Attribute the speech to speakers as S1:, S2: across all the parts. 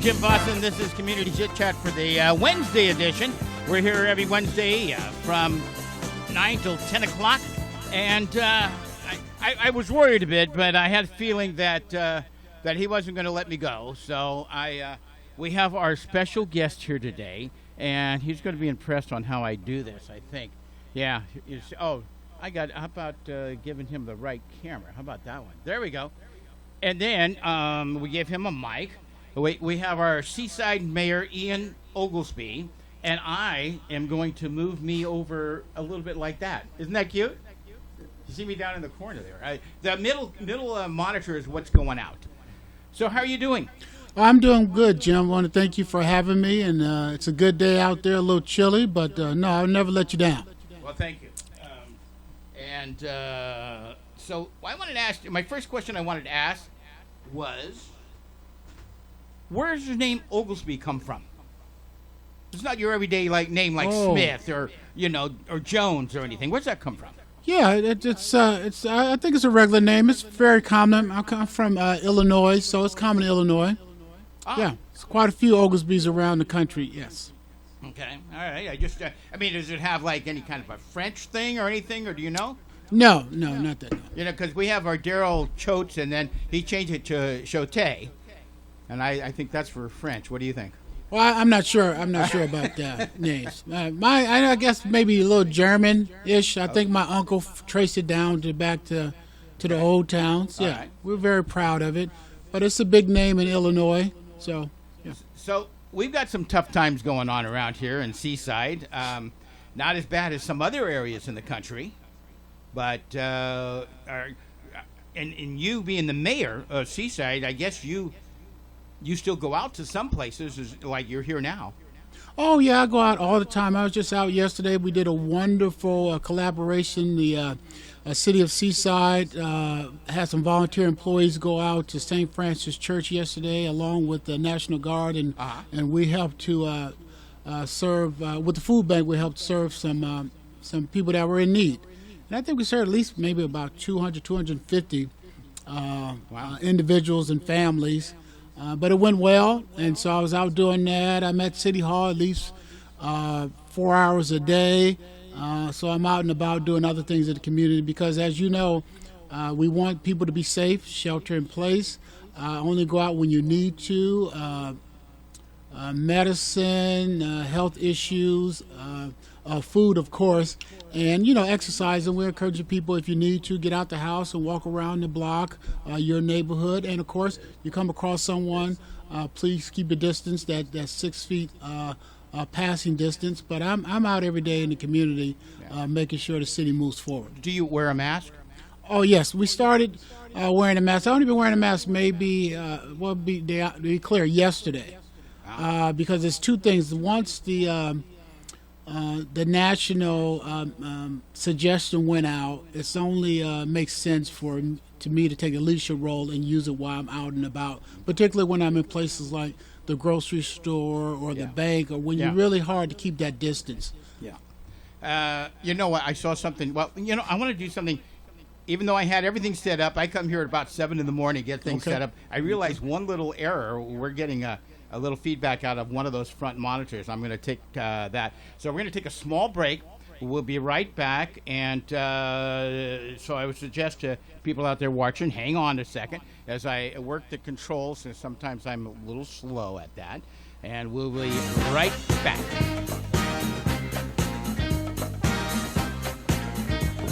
S1: Jim Boston. This is Community Chit Chat for the Wednesday edition. We're here every Wednesday from 9 till 10 o'clock. And I was worried a bit, but I had a feeling that he wasn't going to let me go. So we have our special guest here today, and he's going to be impressed on how I do this, I think. Yeah. How about giving him the right camera? How about that one? There we go. And then we give him a mic. We have our Seaside Mayor, Ian Oglesby, and I am going to move me over a little bit like that. Isn't that cute? You see me down in the corner there. The middle monitor is what's going out. So how are you doing?
S2: I'm doing good, Jim. I want to thank you for having me, and it's a good day out there, a little chilly, but no, I'll never let you down.
S1: Well, thank you. So I wanted to ask you, my first question I wanted to ask was, where does your name Oglesby come from? It's not your everyday name like Smith or Jones or anything. Where's that come from?
S2: Yeah, it's I think it's a regular name. It's very common. I come from Illinois, so it's common in Illinois.
S1: Oh.
S2: Yeah, it's quite a few Oglesbys around the country. Yes.
S1: Okay, all right. Does it have any kind of a French thing or anything, or do you know?
S2: No, not that. No.
S1: Because we have our Daryl Choate, and then he changed it to Chote, and I think that's for French. What do you think?
S2: Well, I'm not sure. I'm not sure about names. I guess maybe a little German-ish. I think my uncle traced it down back to the old towns. Yeah, right. We're very proud of it, but it's a big name in Illinois. So, yeah.
S1: So we've got some tough times going on around here in Seaside. Not as bad as some other areas in the country, but and you being the mayor of Seaside, I guess you still go out to some places like you're here now.
S2: Oh, yeah, I go out all the time. I was just out yesterday. We did a wonderful collaboration. The city of Seaside had some volunteer employees go out to St. Francis Church yesterday along with the National Guard, and we helped to serve, with the food bank, we helped serve some people that were in need. And I think we served at least maybe about 250 individuals and families. But it went well, and so I was out doing that. I'm at City Hall at least 4 hours a day. So I'm out and about doing other things in the community because, as you know, we want people to be safe, shelter in place. Only go out when you need to. Medicine, health issues, food, of course, and, exercise. And we're encouraging people, if you need to, get out the house and walk around the block, your neighborhood. And, of course, you come across someone, please keep a distance, that 6 feet passing distance. But I'm out every day in the community making sure the city moves forward.
S1: Do you wear a mask?
S2: Oh, yes. We started wearing a mask. I've only been wearing a mask maybe, to be clear, yesterday. Because there's two things. Once the national suggestion went out, it's only makes sense to me to take a leadership role and use it while I'm out and about, particularly when I'm in places like the grocery store or the bank, or when you're really hard to keep that distance.
S1: Yeah. You know what? I saw something. Well, I want to do something. Even though I had everything set up, I come here at about 7 in the morning to get things set up. I realized one little error. We're getting a little feedback out of one of those front monitors. I'm going to take that. So we're going to take a small break. We'll be right back. And so I would suggest to people out there watching, hang on a second as I work the controls, and sometimes I'm a little slow at that. And we'll be right back.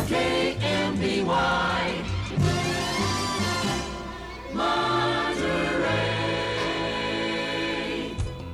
S1: KMBY.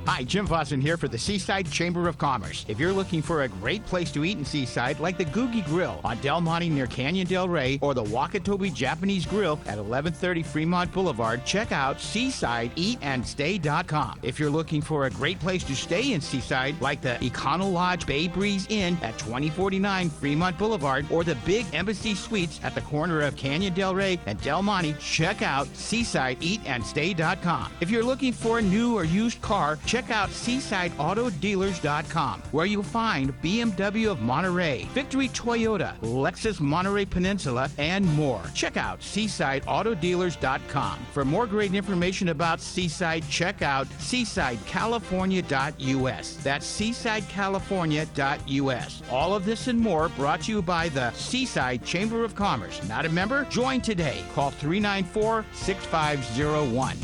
S1: Hi, Jim Fossen here for the Seaside Chamber of Commerce. If you're looking for a great place to eat in Seaside, like the Googie Grill on Del Monte near Canyon Del Rey, or the Wakatobi Japanese Grill at 1130 Fremont Boulevard, check out SeasideEatAndStay.com. If you're looking for a great place to stay in Seaside, like the Econo Lodge Bay Breeze Inn at 2049 Fremont Boulevard, or the Big Embassy Suites at the corner of Canyon Del Rey and Del Monte, check out SeasideEatAndStay.com. If you're looking for a new or used car, check check out SeasideAutoDealers.com, where you'll find BMW of Monterey, Victory Toyota, Lexus Monterey Peninsula, and more. Check out SeasideAutoDealers.com. For more great information about Seaside, check out SeasideCalifornia.us. That's SeasideCalifornia.us. All of this and more brought to you by the Seaside Chamber of Commerce. Not a member? Join today. Call 394-6501.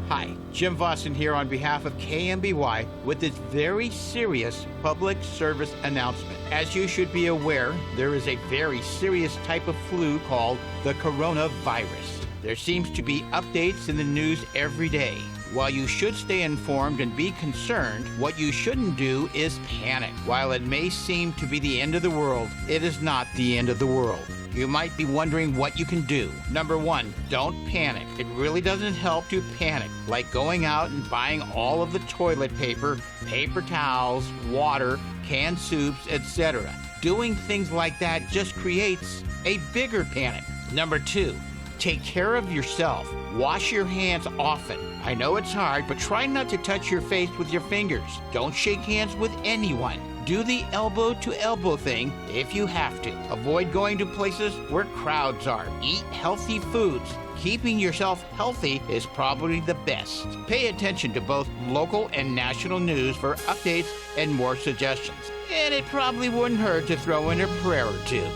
S1: Hi, Jim Vossen here on behalf of KMBY with this very serious public service announcement. As you should be aware, there is a very serious type of flu called the coronavirus. There seems to be updates in the news every day. While you should stay informed and be concerned, what you shouldn't do is panic. While it may seem to be the end of the world, it is not the end of the world. You might be wondering what you can do. Number one, don't panic. It really doesn't help to panic, like going out and buying all of the toilet paper, paper towels, water, canned soups, etc. Doing things like that just creates a bigger panic. Number two, take care of yourself. Wash your hands often. I know it's hard, but try not to touch your face with your fingers. Don't shake hands with anyone. Do the elbow-to-elbow thing if you have to. Avoid going to places where crowds are. Eat healthy foods. Keeping yourself healthy is probably the best. Pay attention to both local and national news for updates and more suggestions. And it probably wouldn't hurt to throw in a prayer or two.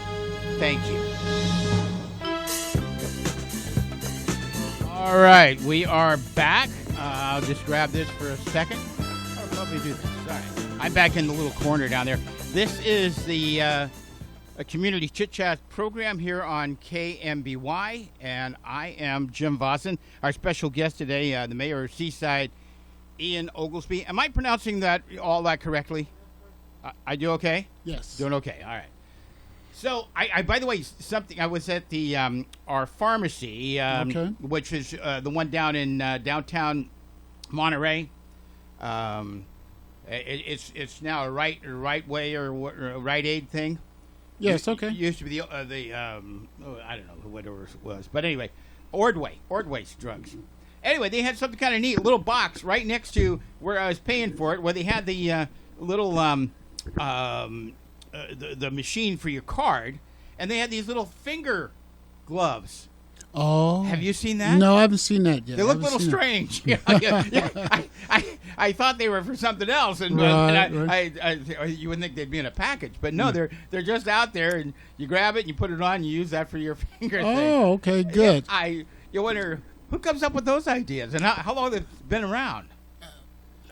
S1: Thank you. All right, we are back. I'll just grab this for a second. I'll probably do this. Sorry. I'm back in the little corner down there. This is the a community chit-chat program here on KMBY, and I am Jim Vossen. Our special guest today, the mayor of Seaside, Ian Oglesby. Am I pronouncing all that correctly? I do okay?
S2: Yes.
S1: Doing okay. All right. So, I by the way, something I was at the our pharmacy, which is the one down in downtown Monterey. It's now a right way or a Rite Aid thing.
S2: Yes. Okay.
S1: It used to be I don't know whatever it was, but anyway, Ordway's drugs. Anyway, they had something kind of neat, a little box right next to where I was paying for it, where they had the little the machine for your card, and they had these little finger gloves.
S2: Oh.
S1: Have you seen that?
S2: No, I haven't seen that yet.
S1: They look a little strange. Yeah. I thought they were for something else, and you wouldn't think they'd be in a package, but no, they're just out there, and you grab it, and you put it on, and you use that for your finger thing.
S2: Oh, okay, good.
S1: You wonder who comes up with those ideas, and how long they've been around.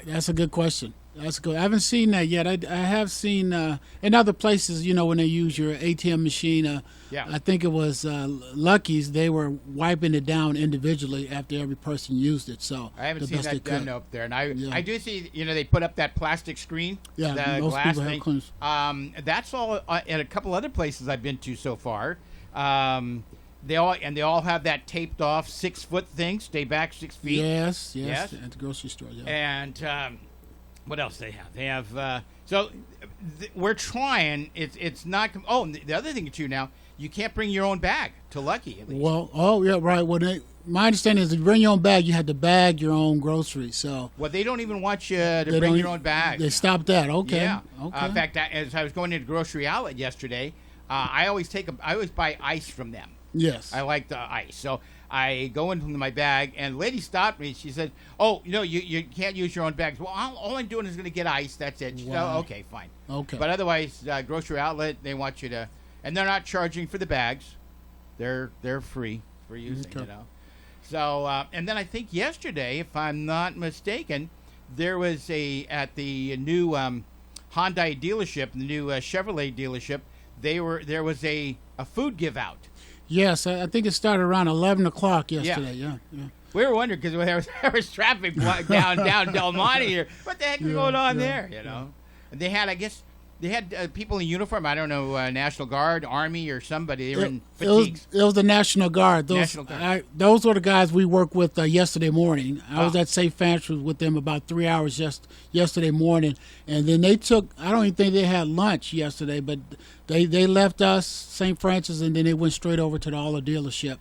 S2: That's a good question. That's good. I haven't seen that yet. I have seen in other places, when they use your ATM machine. I think it was Lucky's. They were wiping it down individually after every person used it. So
S1: I haven't seen that done up there, and I do see. They put up that plastic screen.
S2: Yeah,
S1: the
S2: most
S1: glass
S2: people
S1: thing.
S2: have
S1: That's all at a couple other places I've been to so far. They all have that taped off 6-foot thing. Stay back 6 feet.
S2: Yes. At the grocery store. Yeah.
S1: And what else they have? They have we're trying. It's not. Oh, the other thing too now, you can't bring your own bag to Lucky. At least.
S2: Well, right. Well, my understanding is if you bring your own bag, you had to bag your own groceries. So.
S1: Well, they don't even want you to bring your own bag.
S2: They stopped that. Okay.
S1: Yeah.
S2: Okay.
S1: In fact, as I was going to the grocery outlet yesterday, I always buy ice from them.
S2: Yes.
S1: I like the ice. So I go into my bag, and the lady stopped me. She said, "Oh, you can't use your own bags." Well, all I'm doing is going to get ice. That's it. She said, "Oh, okay, fine."
S2: Okay.
S1: But otherwise, grocery outlet, they want you to, and they're not charging for the bags. They're free for using,
S2: Okay.
S1: So, and then I think yesterday, if I'm not mistaken, there was at the new Hyundai dealership, the new Chevrolet dealership, there was a food give out.
S2: Yes, I think it started around 11 o'clock yesterday. Yeah.
S1: We were wondering because there was traffic down Del Monte here. What the heck is going on there? And they had, I guess, people in uniform. I don't know, National Guard, Army, or somebody. They were in fatigues.
S2: It was the National Guard. Those were the guys we worked with yesterday morning. I was at St. Francis with them about 3 hours just yesterday morning, and then they took. I don't even think they had lunch yesterday, but they left us St. Francis, and then they went straight over to the auto dealership.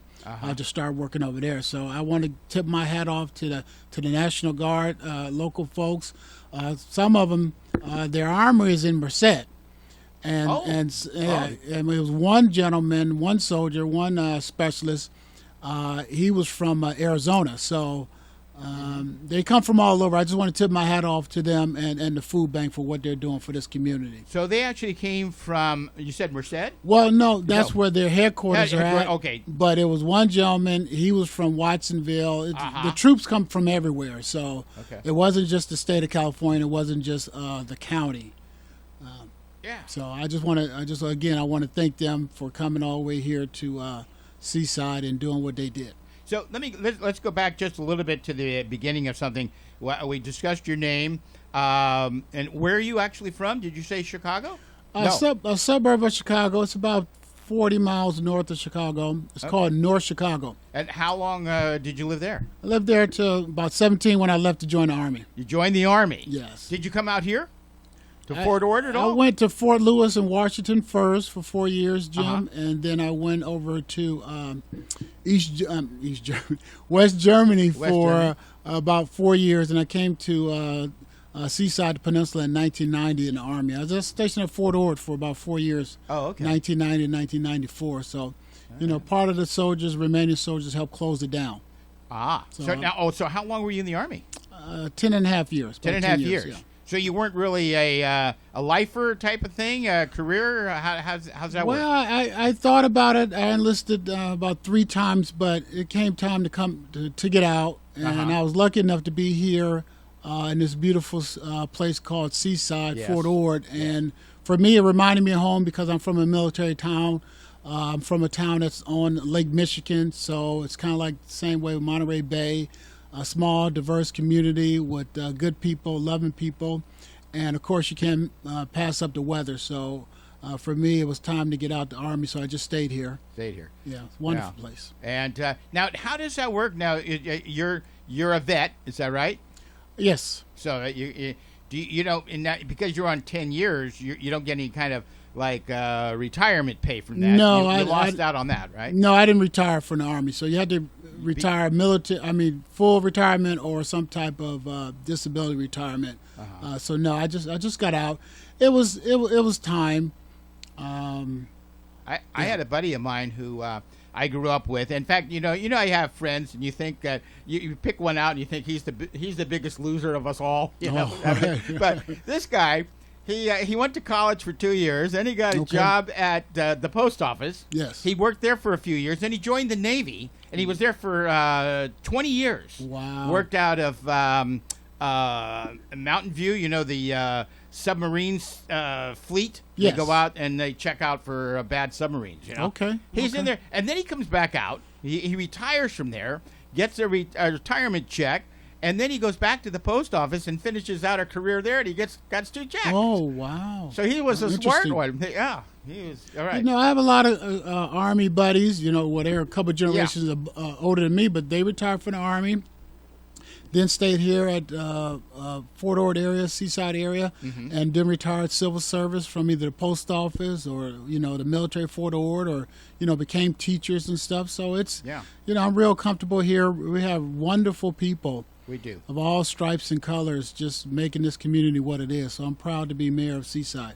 S2: to start working over there. So I want to tip my hat off to the National Guard, local folks. Some of them, their armory is in Merced. And it was one gentleman, one soldier, one specialist. He was from Arizona, so they come from all over. I just want to tip my hat off to them and the food bank for what they're doing for this community.
S1: So they actually came from, you said Merced?
S2: Well, no, that's where their headquarters are at.
S1: Okay.
S2: But it was one gentleman. He was from Watsonville. The troops come from everywhere, so it wasn't just the state of California. It wasn't just the county.
S1: Yeah.
S2: So I want to thank them for coming all the way here to Seaside and doing what they did.
S1: So let's go back just a little bit to the beginning of something. We discussed your name, and where are you actually from? Did you say Chicago?
S2: A suburb of Chicago. It's about 40 miles north of Chicago. It's called North Chicago.
S1: And how long did you live there?
S2: I lived there till about 17 when I left to join the Army.
S1: You joined the Army?
S2: Yes.
S1: Did you come out here? To Fort Ord at all?
S2: I went to Fort Lewis in Washington first for 4 years, Jim, and then I went over to West Germany for about 4 years, and I came to Seaside Peninsula in 1990 in the Army. I was stationed at Fort Ord for about 4 years.
S1: Oh, okay.
S2: 1990 and 1994. So, part of the remaining soldiers helped close it down.
S1: So how long were you in the Army?
S2: 10 and a half years.
S1: 10 and a half years.
S2: Yeah.
S1: So you weren't really a lifer type of thing, a career? How's that work?
S2: Well, I thought about it. I enlisted about 3 times, but it came time to get out, and I was lucky enough to be here in this beautiful place called Seaside, Fort Ord. And for me, it reminded me of home because I'm from a military town. I'm from a town that's on Lake Michigan, so it's kind of like the same way with Monterey Bay. A small, diverse community with good people, loving people, and of course you can't pass up the weather. So for me, it was time to get out the Army, so I just stayed here.
S1: Yeah,
S2: it's a wonderful place.
S1: And now, how does that work? Now, you're a vet, is that right?
S2: Yes.
S1: So because you're on 10 years, you don't get any kind of retirement pay from that.
S2: No,
S1: you lost out on that, right?
S2: No, I didn't retire from the Army, so you had to retire full retirement or some type of disability retirement. So no, I just got out. It was time.
S1: I had a buddy of mine who I grew up with. In fact, I have friends, and you think you pick one out, and you think he's the biggest loser of us all. But this guy. He went to college for 2 years, then he got a job at the post office.
S2: Yes.
S1: He worked there for a few years, then he joined the Navy, and he was there for 20 years.
S2: Wow.
S1: Worked out of Mountain View, the submarines fleet.
S2: Yes.
S1: They go out and they check out for bad submarines.
S2: Okay.
S1: He's in there, and then he comes back out. He retires from there, gets a retirement check. And then he goes back to the post office and finishes out a career there, and he got 2 checks.
S2: Oh, wow.
S1: So he was a smart one. Yeah, he was all right.
S2: I have a lot of Army buddies, they're a couple generations older than me, but they retired from the Army, then stayed here at Fort Ord area, Seaside area, and then retired civil service from either the post office or, the military Fort Ord or, became teachers and stuff. So it's, I'm real comfortable here. We have wonderful people.
S1: We do.
S2: Of all stripes and colors, just making this community what it is. So I'm proud to be mayor of Seaside.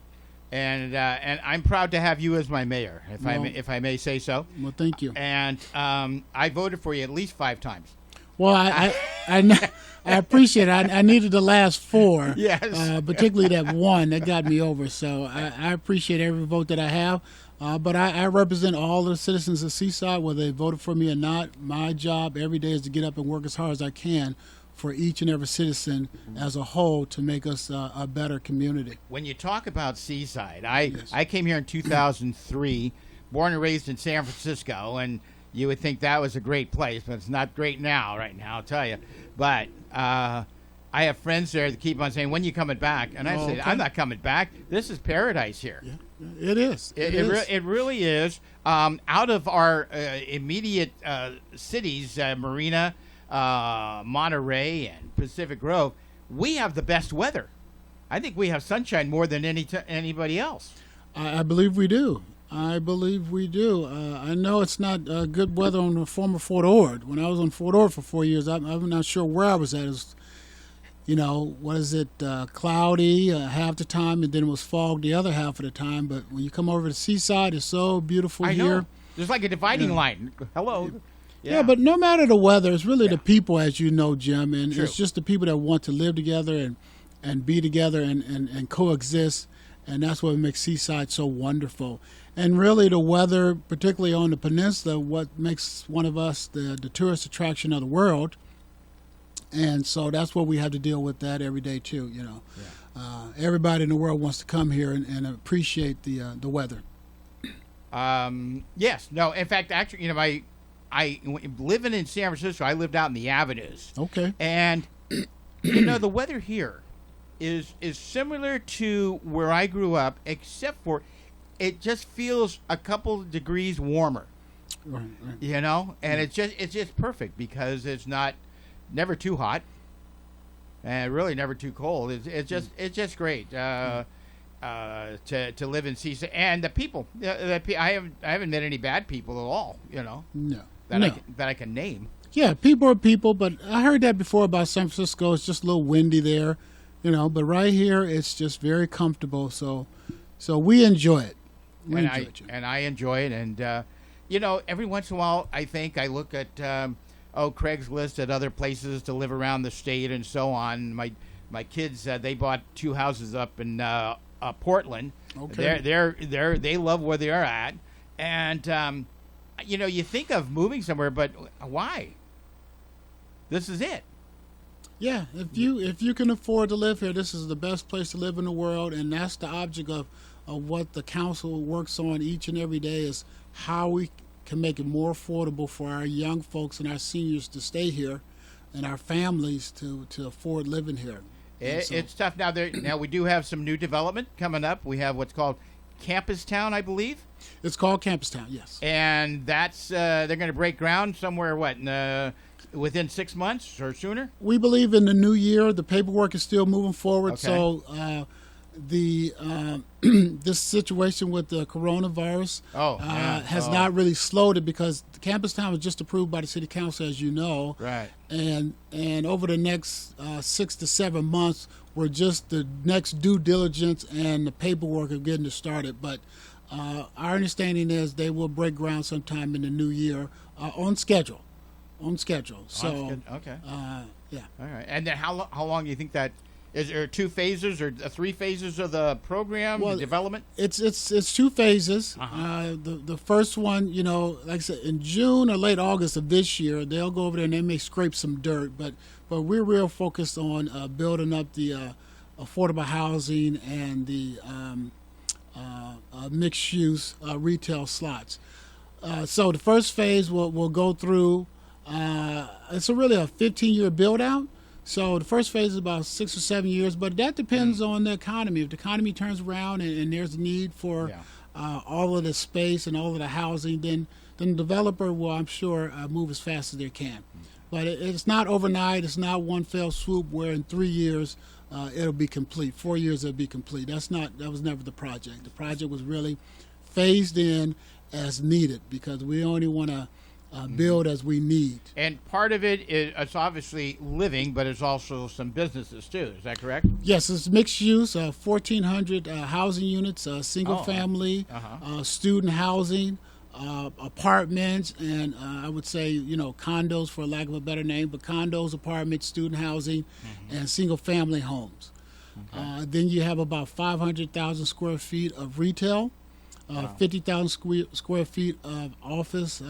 S1: And I'm proud to have you as my mayor, if I may say so.
S2: Well, thank you.
S1: And I voted for you at least 5 times.
S2: Well, I appreciate it. I needed the last 4.
S1: Yes.
S2: Particularly that one that got me over. So I appreciate every vote that I have. But I represent all the citizens of Seaside, whether they voted for me or not. My job every day is to get up and work as hard as I can for each and every citizen as a whole to make us a better community.
S1: When you talk about Seaside, I came here in 2003, born and raised in San Francisco, and you would think that was a great place, but it's not great right now, I'll tell you. But I have friends there that keep on saying, when are you coming back? And I say, I'm not coming back. This is paradise here.
S2: Yeah, it is.
S1: It really is. Out of our immediate cities, Marina, Monterey, and Pacific Grove, we have the best weather. I think we have sunshine more than anybody else.
S2: I believe we do. I believe we do. I know it's not good weather on the former Fort Ord. When I was on Fort Ord for 4 years, I'm not sure where I was at. It was, what is it, cloudy half the time, and then it was fog the other half of the time. But when you come over to Seaside, it's so beautiful
S1: I
S2: here.
S1: know. There's like a dividing line. Hello.
S2: Yeah, but no matter the weather, it's really the people, as you know, Jim, and
S1: True.
S2: it's just the people that want to live together and be together and coexist, and that's what makes Seaside so wonderful. And really the weather, particularly on the peninsula, what makes one of us the tourist attraction of the world, and so that's what we have to deal with that every day too, Everybody in the world wants to come here and appreciate the weather.
S1: Yes. No. In fact, actually, I living in San Francisco, I lived out in the avenues.
S2: Okay.
S1: And the weather here is similar to where I grew up, except for it just feels a couple of degrees warmer.
S2: Right.
S1: And it's just perfect because it's never too hot and really never too cold. It's just great. To live in Seaside, and the people. I haven't met any bad people at all.
S2: No.
S1: That I can name.
S2: Yeah, people are people, but I heard that before about San Francisco. It's just a little windy there, But right here, it's just very comfortable. So we enjoy it.
S1: I enjoy it, and every once in a while, I look at Craigslist at other places to live around the state and so on. My kids they bought 2 houses up in Portland.
S2: Okay.
S1: They love where they are at, and you think of moving somewhere, but why? This is it.
S2: Yeah, if you can afford to live here, this is the best place to live in the world, and that's the object of what the council works on each and every day is how we can make it more affordable for our young folks and our seniors to stay here, and our families to afford living here.
S1: It's tough now. Now we do have some new development coming up. We have what's called Campus Town, I believe.
S2: It's called Campus Town, yes.
S1: And that's they're going to break ground somewhere within 6 months or sooner.
S2: We believe in the new year. The paperwork is still moving forward.
S1: Okay.
S2: So this situation with the coronavirus has not really slowed it because the Campus Town was just approved by the City Council, as you know.
S1: Right.
S2: And over the next 6 to 7 months, we're just the next due diligence and the paperwork of getting it started. But our understanding is they will break ground sometime in the new year on schedule. So
S1: okay.
S2: Yeah.
S1: All right. And then how long do you think that? Is there 2 phases or 3 phases of the program, the development?
S2: It's 2 phases.
S1: Uh-huh.
S2: The first one, like I said, in June or late August of this year, they'll go over there and they may scrape some dirt. But we're real focused on building up the affordable housing and the mixed-use retail slots. So the first phase will go through. It's really a 15-year build-out. So the first phase is about 6 or 7 years, but that depends on the economy. If the economy turns around and there's a need for all of the space and all of the housing, then the developer will, I'm sure, move as fast as they can. But it's not overnight. It's not one fell swoop where in 3 years it'll be complete. 4 years it'll be complete. That was never the project. The project was really phased in as needed because we only want to build as we need.
S1: And part of it is it's obviously living, but it's also some businesses too. Is that correct?
S2: Yes, it's mixed use. 1,400 housing units, single family, student housing, apartments, and I would say condos for lack of a better name, but condos, apartments, student housing, and single family homes. Okay. Then you have about 500,000 square feet of retail, 50,000 square feet of office.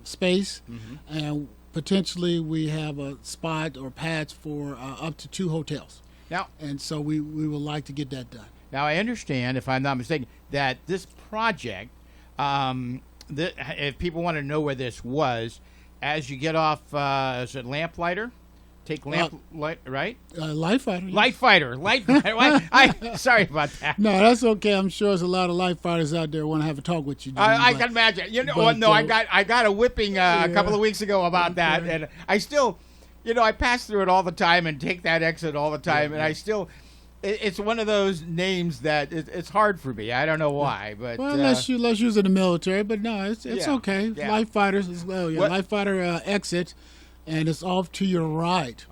S2: Space, and potentially we have a spot or pads for up to 2 hotels.
S1: Now,
S2: and so we would like to get that done. Now,
S1: I understand, if I'm not mistaken, that this project, if people want to know where this was, as you get off, is it Lamplighter? Take right?
S2: Light Fighter. Yes.
S1: Light Fighter. Sorry about that.
S2: No, that's okay. I'm sure there's a lot of light fighters out there who want to have a talk with you.
S1: I can imagine. I got a whipping a couple of weeks ago about that, and I still, I pass through it all the time and take that exit all the time, and I still, It's one of those names that it's hard for me. I don't know why, but
S2: well, let's use it in the military. But no, it's
S1: Yeah,
S2: okay.
S1: yeah.
S2: Life fighters as well. Yeah,
S1: What-
S2: life fighter exit, and it's off to your right.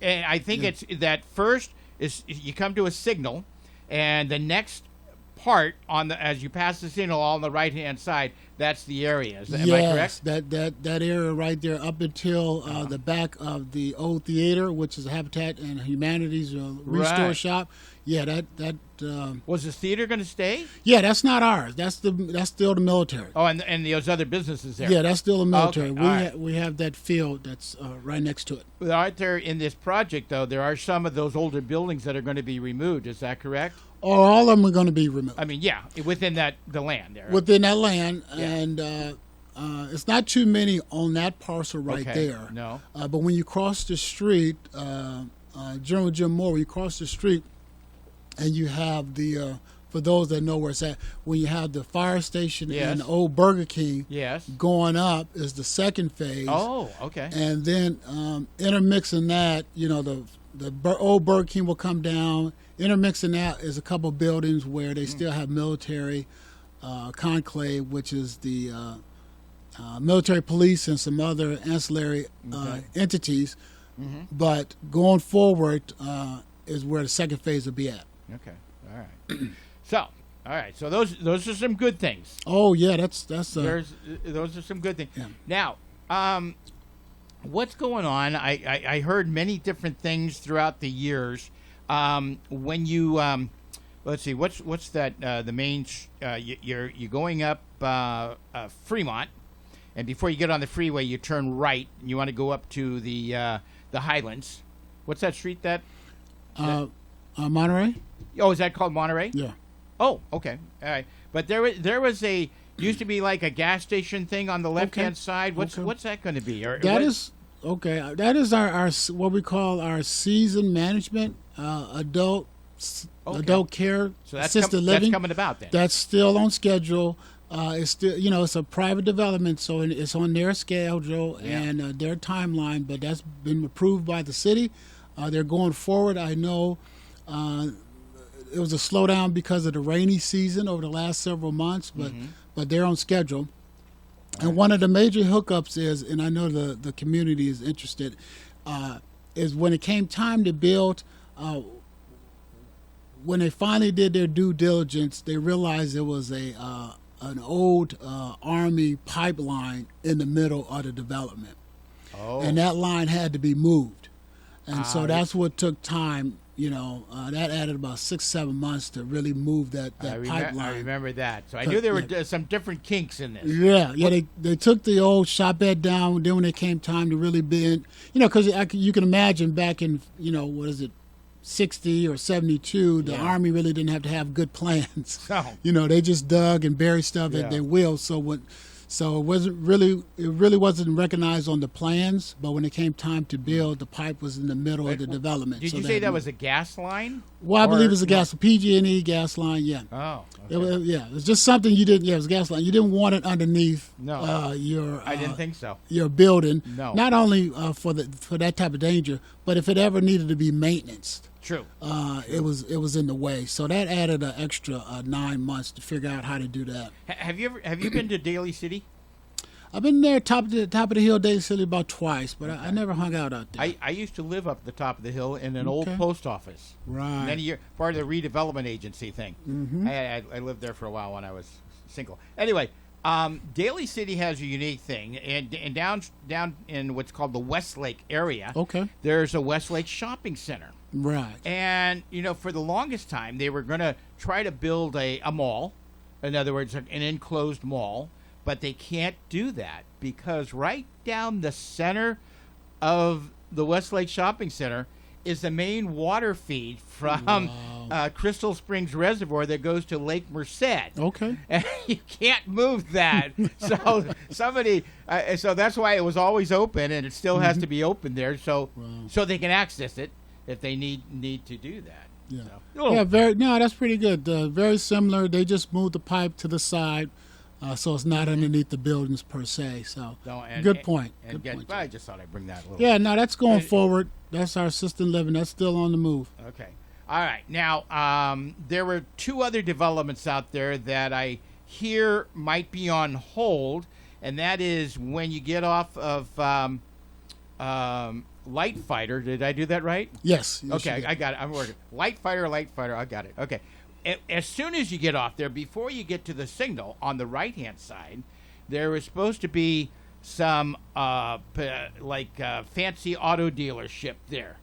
S1: and I think it's that first is you come to a signal, and the next part as you pass the signal on the right hand side, that's the area. Am I correct?
S2: That area right there, up until the back of the old theater, which is Habitat and Humanities restore
S1: Right.
S2: shop. Yeah, that
S1: Was the theater going to stay?
S2: yeah, that's not ours. That's still the military.
S1: Oh, and those other businesses there.
S2: Yeah, that's still the military.
S1: Okay, all right.
S2: We have that field that's right next to it.
S1: Well, aren't there in this project though? There are some of those older buildings that are going to be removed. Is that correct?
S2: Or all of them are going to be removed.
S1: I mean, yeah, within the land there.
S2: Within that land,
S1: Yeah.
S2: and it's not too many on that parcel right
S1: Okay,
S2: there.
S1: no.
S2: But when you cross the street, General Jim Moore, when you cross the street, and you have the, for those that know where it's at, when you have the fire station
S1: Yes.
S2: and the old Burger King
S1: Yes.
S2: going up is the second phase.
S1: Oh, okay.
S2: And then intermixing that, the old Burger King will come down. Intermixing that is a couple buildings where they still have military conclave, which is the military police and some other ancillary entities.
S1: Mm-hmm.
S2: But going forward is where the second phase will be at.
S1: Okay. All right. All right. So those are some good things.
S2: Oh yeah, that's
S1: Those are some good things.
S2: Yeah.
S1: Now, what's going on? I heard many different things throughout the years. When you let's see, what's that? The main you're going up Fremont, and before you get on the freeway, you turn right, and you want to go up to the Highlands. What's that street?
S2: Monterey.
S1: Oh, is that called Monterey?
S2: Yeah.
S1: Oh, okay. All right. But there was used to be like a gas station thing on the left hand side. What's that going to be?
S2: That is okay. That is our what we call our season management adult care
S1: So that's
S2: assisted living.
S1: That's coming about then.
S2: That's still on schedule. It's still it's a private development, so it's on their schedule and their timeline. But that's been approved by the city. They're going forward. I know. It was a slowdown because of the rainy season over the last several months, but they're on schedule. And one of the major hookups is, and I know the community is interested, is when it came time to build. When they finally did their due diligence, they realized there was an old Army pipeline in the middle of the development, and that line had to be moved, and so that's what took time. That added about 6-7 months to really move that pipeline.
S1: I remember that. So I knew there were some different kinks in this.
S2: Yeah. They took the old shop bed down. Then when it came time to really build, because you can imagine back in, 60 or 72, the Army really didn't have to have good plans.
S1: No.
S2: They just dug and buried stuff at their will. So it really wasn't recognized on the plans, but when it came time to build, the pipe was in the middle of the development.
S1: Did you say that was a gas line?
S2: Well, I believe it was a PG&E gas line. Yeah.
S1: Oh.
S2: Okay. It was just something you didn't. Yeah, it was a gas line. You didn't want it underneath.
S1: No.
S2: Your.
S1: I didn't think so.
S2: Your building.
S1: No.
S2: Not only for that type of danger, but if it ever needed to be maintained.
S1: True.
S2: It was in the way. So that added an extra 9 months to figure out how to do that.
S1: Have you been to Daly City?
S2: I've been there top of the hill, Daly City, about twice, but I never hung out there.
S1: I used to live up the top of the hill in an old post office.
S2: Right.
S1: Many years, part of the redevelopment agency thing.
S2: Mm-hmm.
S1: I lived there for a while when I was single. Anyway, Daly City has a unique thing, and down in what's called the Westlake area.
S2: Okay.
S1: There's a Westlake shopping center.
S2: Right.
S1: And for the longest time, they were going to try to build a mall, in other words, an enclosed mall. But they can't do that because right down the center of the Westlake Shopping Center is the main water feed from Crystal Springs Reservoir that goes to Lake Merced.
S2: Okay.
S1: And you can't move that. So so that's why it was always open, and it still has to be open there, so they can access it if they need to do that.
S2: Yeah.
S1: So,
S2: that's pretty good. Very similar. They just moved the pipe to the side. So it's not underneath the buildings per se. So good point.
S1: I just thought I'd bring that a little.
S2: Yeah, no, that's going forward. That's our assisted living. That's still on the move.
S1: Okay. All right. Now, there were two other developments out there that I hear might be on hold, and that is when you get off of Light Fighter. Did I do that right?
S2: Yes.
S1: Okay, I got it. I'm working. Light Fighter. I got it. Okay. As soon as you get off there, before you get to the signal on the right-hand side, there was supposed to be some fancy auto dealership there.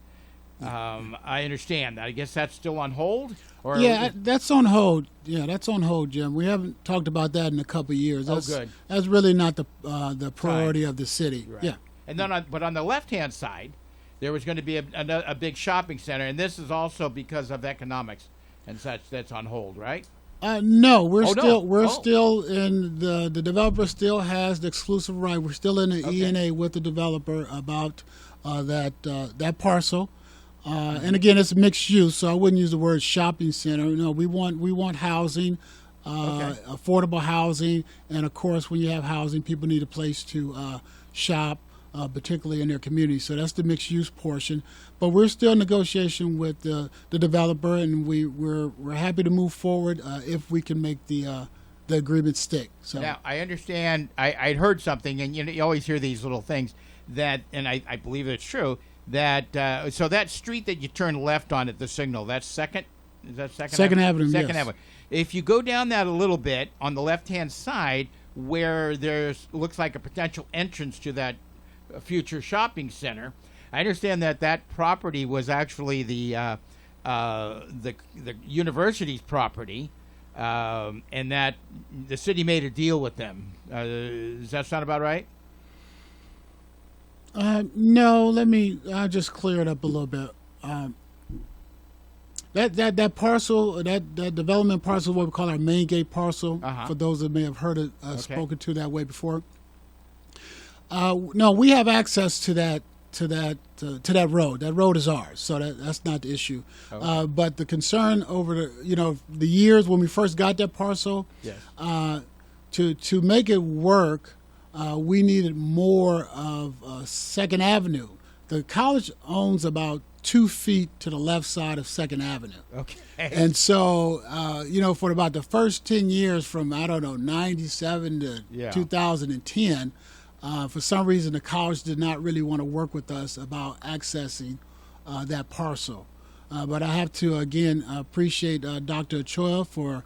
S1: I understand that. I guess that's still on hold? Or
S2: Yeah, that's on hold. Yeah, that's on hold, Jim. We haven't talked about that in a couple of years. That's,
S1: good.
S2: That's really not the priority of the city.
S1: Right.
S2: Yeah.
S1: And then, but on the left-hand side, there was going to be a big shopping center, and this is also because of economics and such. That's on hold, right?
S2: No, we're
S1: no.
S2: still in the developer still has the exclusive right. We're still in the E&A with the developer about that parcel. And again, it's mixed use, so I wouldn't use the word shopping center. No, we want housing, affordable housing, and of course, when you have housing, people need a place to shop, particularly in their community. So that's the mixed use portion. But we're still in negotiation with the developer, and we're happy to move forward if we can make the agreement stick. So
S1: now I understand. I'd heard something, and you always hear these little things that, and I believe it's true. That so that street that you turn left on at the signal, that's Second Avenue? Second Avenue. If you go down that a little bit on the left-hand side, where looks like a potential entrance to that future shopping center, I understand that property was actually the university's property, and that the city made a deal with them. Does that sound about right?
S2: No, I'll just clear it up a little bit. That parcel, that development parcel, what we call our main gate parcel, for those that may have heard it spoken to that way before. No, we have access to that road. That road is ours, so that's not the issue. Okay. But the concern over the years when we first got that parcel, to make it work. We needed more of Second Avenue. The college owns about 2 feet to the left side of Second Avenue.
S1: Okay.
S2: And so, for about the first 10 years from, 97 to 2010, for some reason the college did not really want to work with us about accessing that parcel. But I have to, again, appreciate Dr. Ochoa for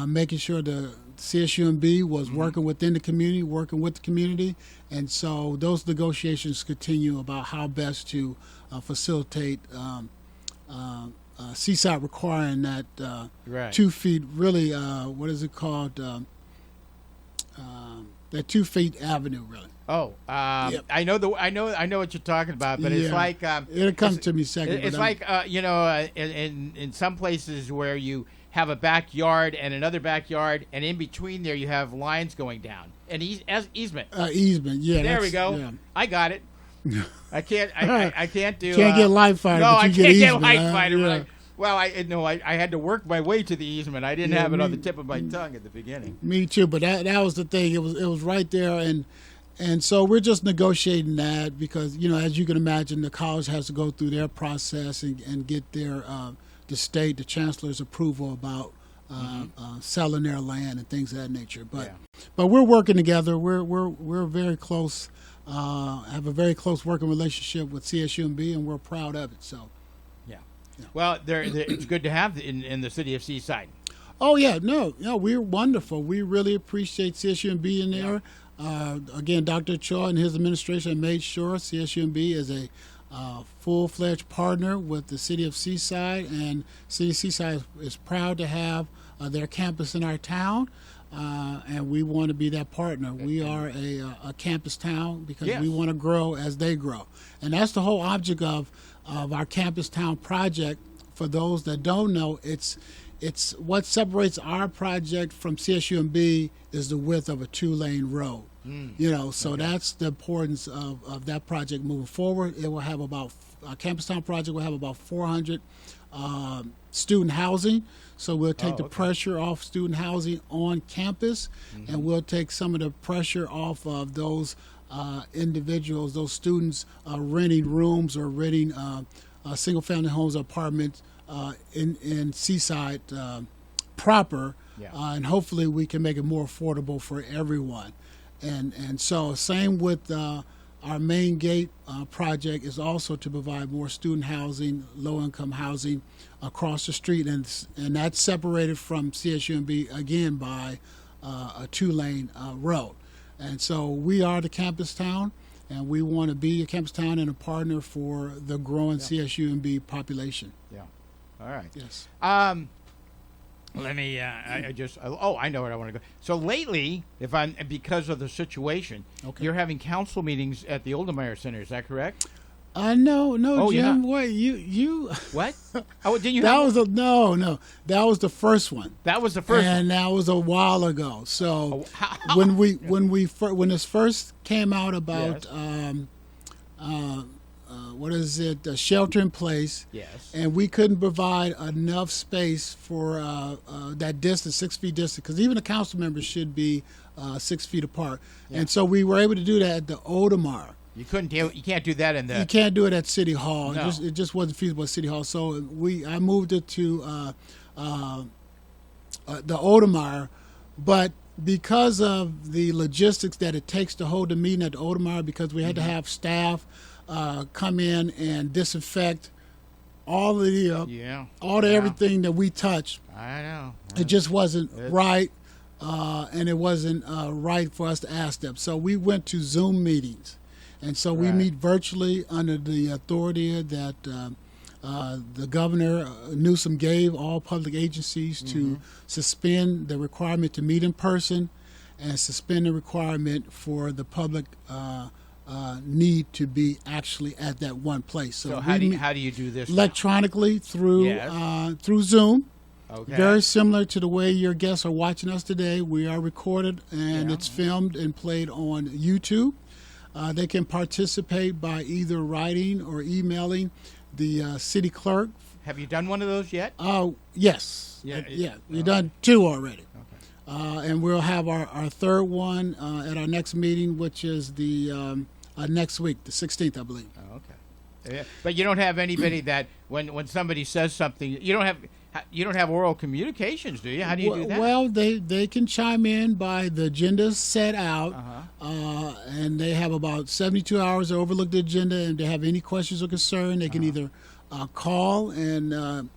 S2: making sure the CSUMB was working within the community, working with the community, and so those negotiations continue about how best to facilitate Seaside requiring that 2 feet. Really, what is it called? That 2 feet avenue, really.
S1: Oh, yep. I know what you're talking about, but it's like
S2: it'll come to me second.
S1: It's like in some places where you have a backyard and another backyard, and in between there you have lines going down. An easement.
S2: Easement, yeah.
S1: There we go. Yeah. I got it. I can't. I can't do.
S2: Can't get Light Fighter.
S1: No,
S2: but
S1: I
S2: you
S1: can't
S2: get
S1: get Light Fighter.
S2: Yeah.
S1: Well, I had to work my way to the easement. I didn't have it on the tip of my tongue at the beginning.
S2: Me too, but that was the thing. It was right there, and so we're just negotiating that because as you can imagine, the college has to go through their process and get their the state, the chancellor's approval about selling their land and things of that nature. But we're working together. We're very close. Have a very close working relationship with CSUMB, and we're proud of it. So, yeah.
S1: Well, it's good to have in the city of Seaside.
S2: Oh yeah, no, we're wonderful. We really appreciate CSUMB in there. Again, Dr. Ochoa and his administration made sure CSUMB is a full-fledged partner with the city of Seaside, and city of Seaside is proud to have their campus in our town, and we want to be that partner. We are a campus town because we want to grow as they grow, and that's the whole object of our campus town project. For those that don't know, it's what separates our project from CSUMB is the width of a 2-lane road. So that's the importance of that project moving forward. It will have our Campus Town project will have about 400 student housing. So we'll take the pressure off student housing on campus, and we'll take some of the pressure off of those individuals, those students renting rooms or renting single-family homes or apartments in Seaside proper,
S1: Yeah.
S2: and hopefully we can make it more affordable for everyone. And so same with our main gate project is also to provide more student housing, low-income housing across the street, and that's separated from CSUMB again by a 2-lane road. And so we are the campus town, and we want to be a campus town and a partner for the growing CSUMB population.
S1: Yeah. All right.
S2: Yes.
S1: Let me. I just. Oh, I know where I want to go. So lately, because of the situation,
S2: Okay.
S1: you're having council meetings at the Oldemeyer Center. Is that correct?
S2: No,
S1: Oh, you're
S2: Jim.
S1: not?
S2: Wait, you.
S1: What? Oh, didn't you?
S2: That
S1: have
S2: was no. That was the first one.
S1: That was the first.
S2: And that was a while ago. So
S1: how-
S2: when this first came out about
S1: Yes.
S2: what is it, shelter in place,
S1: Yes.
S2: and we couldn't provide enough space for that distance, 6 feet distance, because even the council members should be 6 feet apart.
S1: Yeah.
S2: And so we were able to do that at the Oglesby.
S1: You couldn't. You can't do that in the.
S2: You can't do it at City Hall.
S1: No.
S2: It just wasn't feasible at City Hall. So I moved it to the Oglesby, but because of the logistics that it takes to hold the meeting at the Oglesby, because we had to have staff come in and disinfect all of the
S1: Yeah.
S2: all the
S1: Yeah.
S2: everything that we touched.
S1: I know.
S2: It just wasn't right, and it wasn't right for us to ask them. So we went to Zoom meetings, and so we
S1: Right.
S2: meet virtually under the authority that the governor Newsom gave all public agencies to suspend the requirement to meet in person, and suspend the requirement for the public need to be actually at that one place.
S1: So
S2: we
S1: how
S2: meet
S1: do you do this? now?
S2: electronically through
S1: Yes.
S2: through Zoom.
S1: Okay.
S2: Very similar to the way your guests are watching us today. We are recorded and
S1: Yeah.
S2: it's filmed and played on YouTube. They can participate by either writing or emailing the city clerk.
S1: Have you done one of those yet?
S2: Yes.
S1: Yeah,
S2: We've done 2 already.
S1: Okay.
S2: And we'll have our third one at our next meeting, which is the next week, the 16th, I believe.
S1: Oh, okay. Yeah. But you don't have anybody that when somebody says something, you don't have oral communications, do you? How do you do that?
S2: Well, they can chime in by the agenda set out, and they have about 72 hours to overlook the agenda. And if they have any questions or concern, they can either call and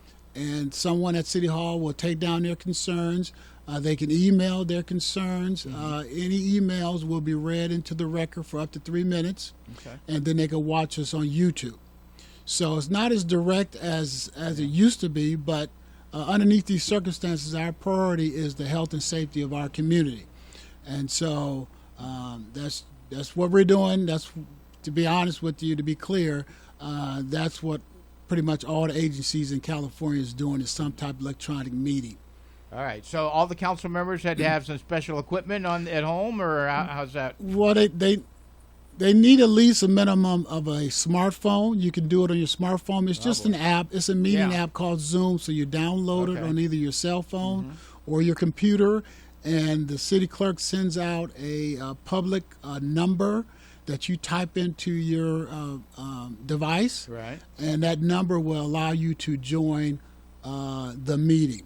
S2: someone at City Hall will take down their concerns. They can email their concerns. Any emails will be read into the record for up to 3 minutes,
S1: Okay.
S2: and then they can watch us on YouTube. So it's not as direct as it used to be, but underneath these circumstances, our priority is the health and safety of our community. And so that's what we're doing. That's, to be honest with you, to be clear, that's what pretty much all the agencies in California is doing, is some type of electronic meeting.
S1: All right. So all the council members had to have some special equipment at home, or how's that?
S2: Well, they need at least a minimum of a smartphone. You can do it on your smartphone. It's just an app. It's a meeting
S1: Yeah.
S2: app called Zoom. So you download it
S1: Okay.
S2: on either your cell phone or your computer, and the city clerk sends out a public number that you type into your device,
S1: Right.
S2: and that number will allow you to join the meeting.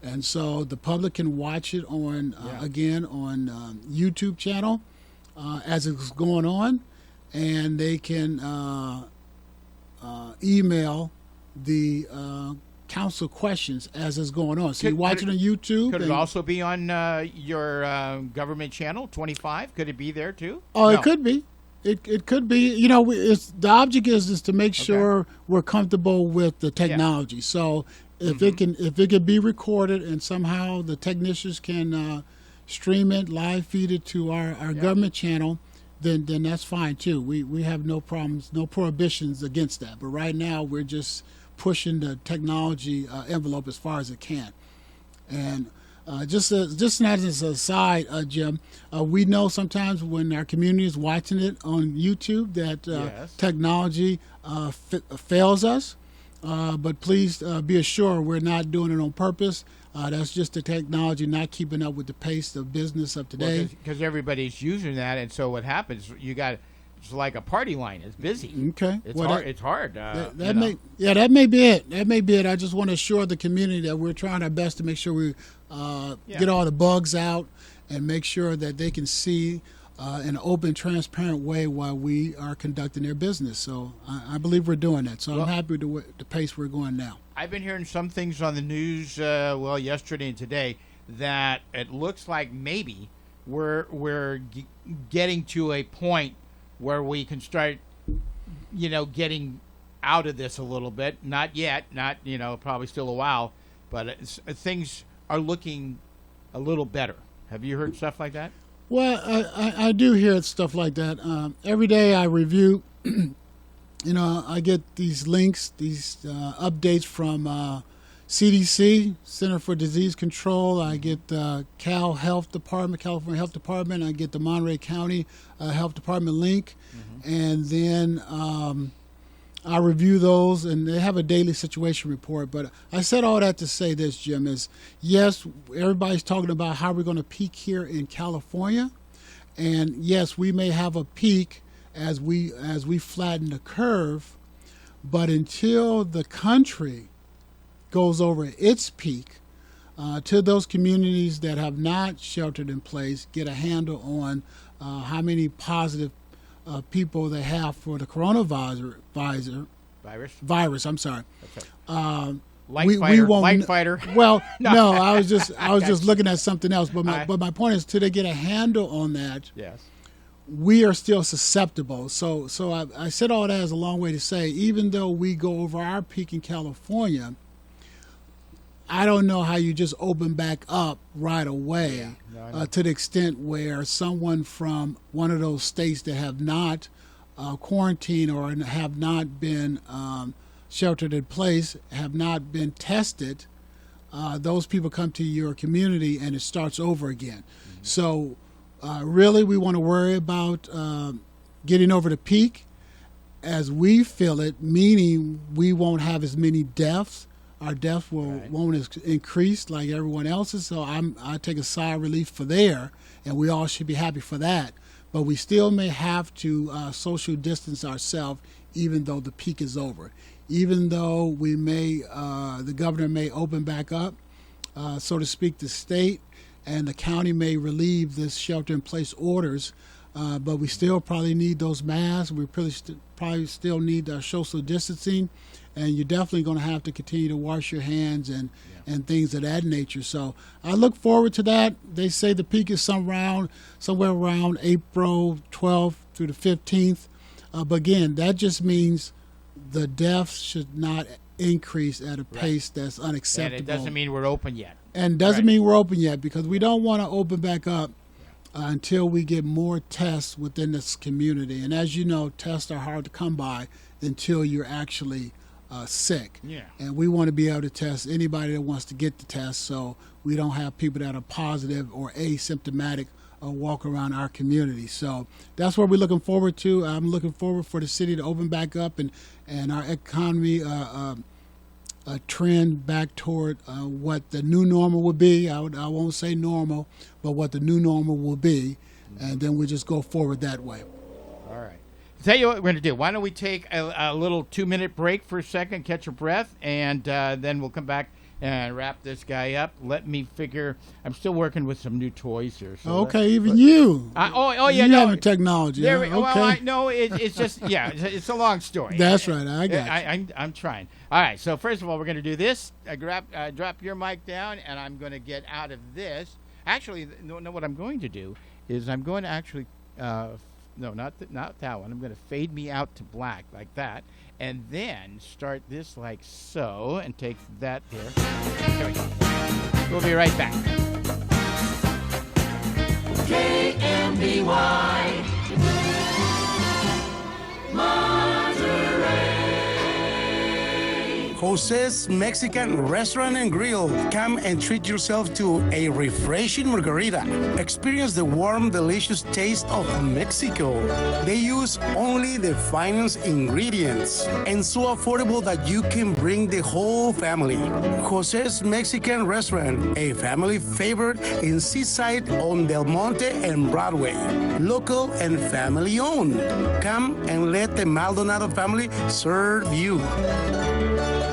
S2: And so the public can watch it on again on YouTube channel as it's going on, and they can email the council questions as it's going on. So you watch it on YouTube.
S1: Could it
S2: and-
S1: also be on your government channel 25? Could it be there too?
S2: Oh,
S1: No.
S2: it could be. It could be. You know, it's the object is to make sure we're comfortable with the technology. So if it can be recorded and somehow the technicians can stream it, live feed it to our government channel, then that's fine too. We have no problems, no prohibitions against that. But right now we're just pushing the technology envelope as far as it can. And just as an aside, Jim, we know sometimes when our community is watching it on YouTube that
S1: Yes.
S2: technology fails us. But please be assured we're not doing it on purpose. That's just the technology not keeping up with the pace of business of today.
S1: Because everybody's using that, and so what happens? You got it's like a party line. It's busy.
S2: Okay.
S1: It's
S2: Well,
S1: hard.
S2: that-
S1: It's hard.
S2: That may be it. That may be it. I just want to assure the community that we're trying our best to make sure we get all the bugs out and make sure that they can see in an open, transparent way while we are conducting their business. So I believe we're doing that. So I'm happy with the pace we're going now.
S1: I've been hearing some things on the news, yesterday and today, that it looks like maybe we're getting to a point where we can start, getting out of this a little bit. Not yet, probably still a while, but things are looking a little better. Have you heard stuff like that?
S2: Well, I do hear stuff like that. Every day I review, I get these links, these updates from CDC, Center for Disease Control. I get California Health Department. I get the Monterey County Health Department link. Mm-hmm. And then I review those, and they have a daily situation report. But I said all that to say this, Jim, is yes, everybody's talking about how we're going to peak here in California. And yes, we may have a peak as we flatten the curve. But until the country goes over its peak, to those communities that have not sheltered in place, get a handle on how many positive people they have for the coronavirus. I'm sorry.
S1: Okay.
S2: We won't.
S1: Light fighter.
S2: Well, no, I was just looking at something else. But my point is, till they get a handle on that,
S1: yes,
S2: we are still susceptible. So I said all that as a long way to say, even though we go over our peak in California, I don't know how you just open back up right away to the extent where someone from one of those states that have not quarantined or have not been sheltered in place, have not been tested, those people come to your community and it starts over again. Mm-hmm. So really we want to worry about getting over the peak as we feel it, meaning we won't have as many deaths. Our deaths won't increase like everyone else's, so I take a sigh of relief for there, and we all should be happy for that. But we still may have to social distance ourselves, even though the peak is over. Even though we may, the governor may open back up, so to speak, the state, and the county may relieve this shelter-in-place orders, but we still probably need those masks. We probably still need social distancing. And you're definitely going to have to continue to wash your hands and things of that nature. So I look forward to that. They say the peak is somewhere around April 12th through the 15th. But again, that just means the deaths should not increase at a pace that's unacceptable.
S1: And it doesn't mean we're open yet.
S2: And doesn't mean we're open yet, because we don't want to open back up until we get more tests within this community. And as you know, tests are hard to come by until you're actually sick.
S1: Yeah.
S2: And we want to be able to test anybody that wants to get the test, so we don't have people that are positive or asymptomatic walk around our community. So that's what we're looking forward to. I'm looking forward for the city to open back up and our economy trend back toward what the new normal would be. I won't say normal, but what the new normal will be, and then we just go forward that way.
S1: All right. Tell you what we're going to do. Why don't we take a little 2-minute break for a second, catch your breath, and then we'll come back and wrap this guy up. Let me figure. I'm still working with some new toys here. So
S2: okay, you.
S1: Yeah.
S2: You have technology.
S1: There,
S2: okay.
S1: Well, it's just it's a long story.
S2: That's right. I got you.
S1: I'm trying. All right. So first of all, we're going to do this. Drop your mic down, and I'm going to get out of this. Actually, no. What I'm going to do is I'm going to actually. No, not that one. I'm going to fade me out to black like that, and then start this like so, and take that there. There we go. We'll be right back.
S3: KMBY Monterey. Jose's Mexican Restaurant and Grill. Come and treat yourself to a refreshing margarita. Experience the warm, delicious taste of Mexico. They use only the finest ingredients and so affordable that you can bring the whole family. Jose's Mexican Restaurant, a family favorite in Seaside on Del Monte and Broadway. Local and family owned. Come and let the Maldonado family serve you.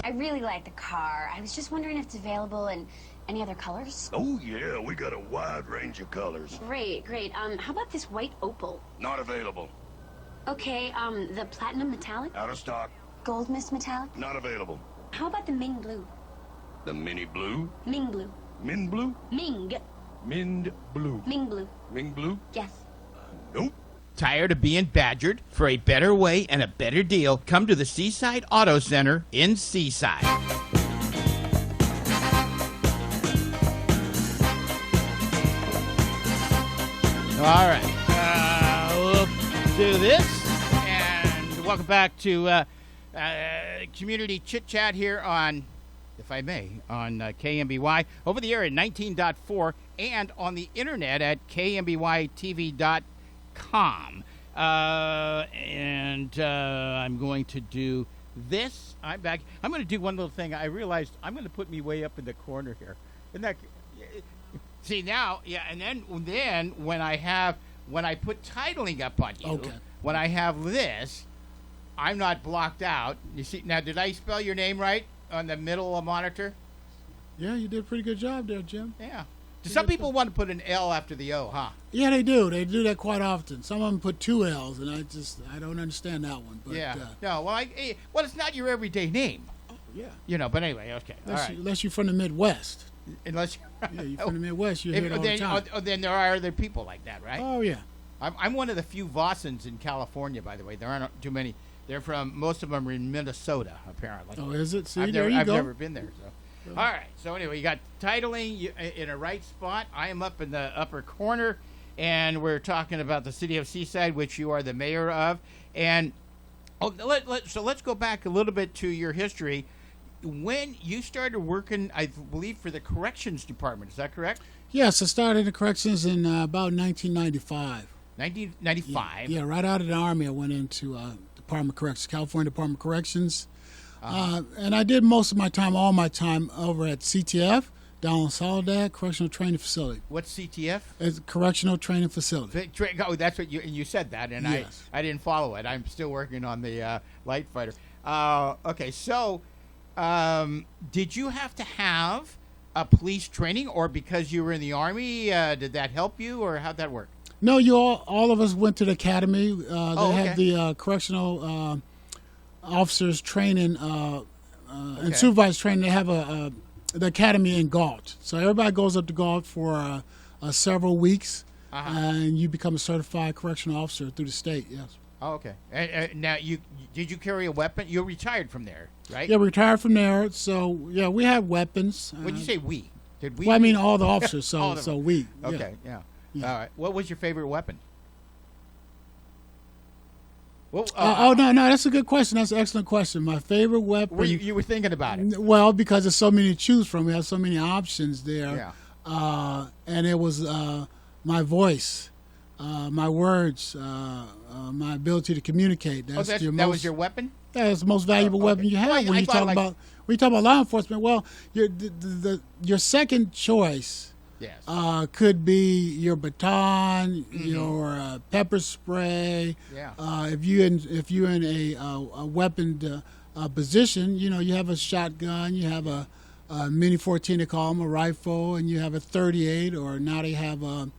S4: I really like the car. I was just wondering if it's available in any other colors.
S5: Oh, yeah, we got a wide range of colors.
S4: Great, great. How about this white opal?
S5: Not available.
S4: Okay, the platinum metallic?
S5: Out of stock.
S4: Gold mist metallic?
S5: Not available.
S4: How about the Ming blue?
S5: The mini blue?
S4: Ming blue.
S5: Min blue?
S4: Ming.
S5: Mind blue.
S4: Ming blue.
S5: Ming blue?
S4: Yes.
S5: Nope.
S1: Tired of being badgered? For a better way and a better deal, come to the Seaside Auto Center in Seaside. All right, we'll do this, and welcome back to Community Chit Chat here on, if I may, on KMBY, over the air at 19.4, and on the internet at kmbytv.com. I'm going to do this. I'm back. I'm going to do one little thing. I realized I'm going to put me way up in the corner here. Isn't that... See now, yeah, and then when I put titling up on you,
S2: Okay.
S1: when I have this, I'm not blocked out. You see now? Did I spell your name right on the middle of the monitor?
S2: Yeah, you did a pretty good job there, Jim.
S1: Yeah. Some people want to put an L after the O, huh?
S2: Yeah, they do. They do that quite often. Some of them put two L's, and I don't understand that one. But,
S1: Yeah. No. Well, it's not your everyday name.
S2: yeah.
S1: You know. But anyway, okay. All right.
S2: Unless you're from the Midwest.
S1: Unless
S2: Yeah, you're from the Midwest. You hear it all the time.
S1: then there are other people like that, right?
S2: Oh yeah.
S1: I'm one of the few Vossens in California, by the way. There aren't too many. Most of them are in Minnesota, apparently.
S2: Oh, is it? See,
S1: I've
S2: there
S1: never,
S2: you
S1: I've
S2: go.
S1: never been there. So, all right. So anyway, you got titling in a right spot. I am up in the upper corner, and we're talking about the city of Seaside, which you are the mayor of. And so let's go back a little bit to your history. When you started working, I believe, for the corrections department. Is that correct?
S2: Yes, I started in the corrections in about 1995.
S1: 1995.
S2: Yeah, right out of the Army, I went into Department of Corrections, California Department of Corrections. And I did most of my time, all my time, over at CTF, down in Soledad Correctional Training Facility.
S1: What's CTF?
S2: It's a correctional training facility.
S1: Oh, that's what you said that, and
S2: Yes.
S1: I didn't follow it. I'm still working on the light fighter. Okay, so did you have to have a police training, or because you were in the Army, did that help you, or how'd that work?
S2: No, all of us went to the academy. They
S1: okay.
S2: had the correctional officers training and
S1: Okay.
S2: supervisors training. They have the academy in Galt. So everybody goes up to Galt for several weeks, and you become a certified correctional officer through the state. Yes.
S1: Oh, okay. Now, did you carry a weapon? You retired from there, right?
S2: Yeah, we retired from there. So yeah, we have weapons.
S1: When you say we, did we?
S2: Well, I mean all the officers.
S1: All of
S2: So
S1: them.
S2: we.
S1: Okay. Yeah.
S2: Yeah.
S1: All right. What was your favorite weapon? Well,
S2: No, that's a good question. That's an excellent question. My favorite weapon.
S1: you were thinking about it.
S2: Well, because there's so many to choose from. We have so many options there.
S1: Yeah.
S2: And it was my voice, my words, my ability to communicate. That
S1: was your weapon?
S2: That's the most valuable
S1: okay.
S2: weapon you have
S1: Well,
S2: when you talk about law enforcement. Well, your second choice.
S1: Yes.
S2: Could be your baton, your pepper spray.
S1: Yeah.
S2: If you're in a weaponed position, you have a shotgun, you have a mini 14, they call them, a rifle, and you have a 38, or now they have 9